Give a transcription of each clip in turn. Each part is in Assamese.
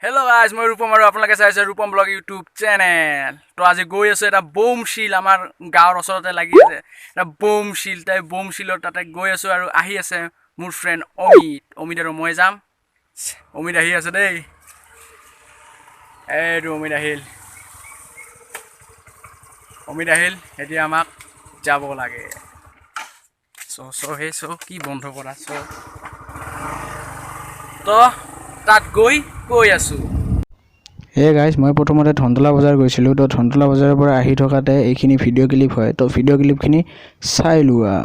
Hello guys, মই ৰূপম আৰু আপোনালোকে চাইছে ৰূপম ব্লগ ইউটিউব চেনেল। তো আজি গৈ আছে এটা বোম শিল আমাৰ গাঁৱৰ ওচৰতে লাগি আছে। এটা বোম শিল তাই বোম শিলৰ তাতে গৈ আছো আৰু আহি আছে মোৰ ফ্ৰেণ্ড অমিত আৰু মই যাম। অমিত আহি আছে দেই। এইটো অমিত আহিল এতিয়া আমাক যাব লাগে। চ কি বন্ধ কৰা তো তাত গৈ আছো। হে গাইজ মই প্ৰথমতে ধনতলা বজাৰ গৈছিলোঁ তো ধনতলা বজাৰৰ পৰা আহি থকাতে এইখিনি ভিডিঅ' ক্লিপ হয় তো ভিডিঅ' ক্লিপখিনি চাই লোৱা।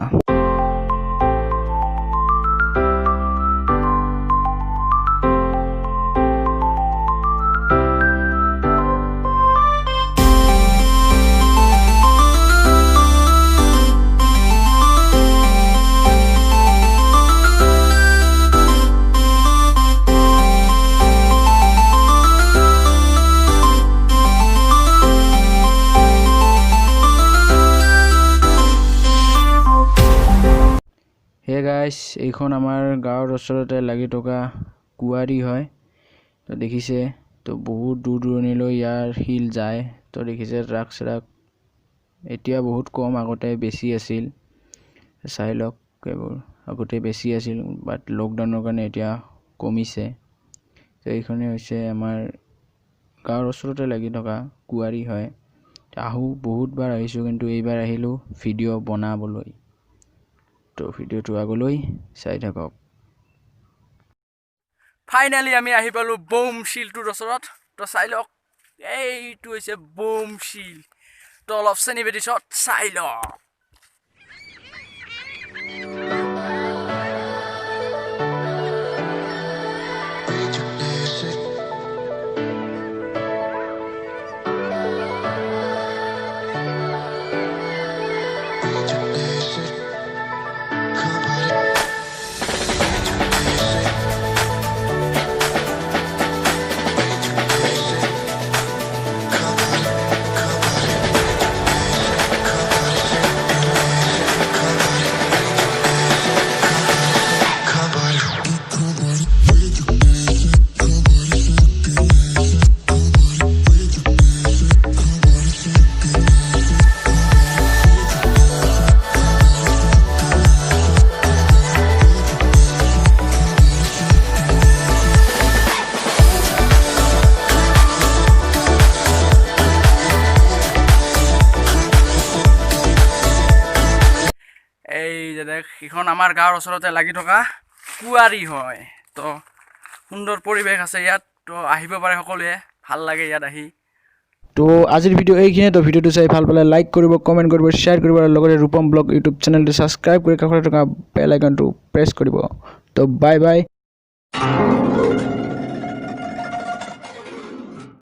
হে গাইজ এইখন আমাৰ গাঁৱৰ ওচৰতে লাগি থকা কুৱাৰি হয়। তো দেখিছে তো বহুত দূৰ দূৰণিলৈ ইয়াৰ শিল যায়। তো দেখিছে ট্ৰাক এতিয়া বহুত কম, আগতে বেছি আছিল। চাই লওক এইবোৰ আগতে বেছি আছিল বাট লকডাউনৰ কাৰণে এতিয়া কমিছে। তো এইখনে হৈছে আমাৰ গাঁৱৰ ওচৰতে লাগি থকা কুৱাৰি হয়। বহুতবাৰ আহিছোঁ কিন্তু এইবাৰ আহিলোঁ ভিডিঅ' বনাবলৈ। তো ভিডিঅ'টো আগলৈ চাই থাকক। ফাইনালি আমি আহি পালো বোম শিলটোৰ ওচৰত। তো চাই লওক এইটো হৈছে বোম শিল। তো অলপ চেনি বেদিছত চাই লওক। এই যে দেখ এইখন আমাৰ গাঁৱৰ ওচৰতে লাগি থকা কুৱাৰি হয়। তো সুন্দৰ পৰিৱেশ আছে ইয়াত। তো আহিব পাৰে সকলোৱে, ভাল লাগে ইয়াত আহি। তো আজিৰ ভিডিঅ' এইখিনিয়ে। তো ভিডিঅ'টো চাই ভাল পালে লাইক কৰিব, কমেণ্ট কৰিব, শ্বেয়াৰ কৰিব আৰু লগতে ৰূপম ব্লগ ইউটিউব চেনেলটো ছাবস্ক্ৰাইব কৰি কাষতে থকা বেল আইকনটো প্ৰেছ কৰিব। তো বাই বাই।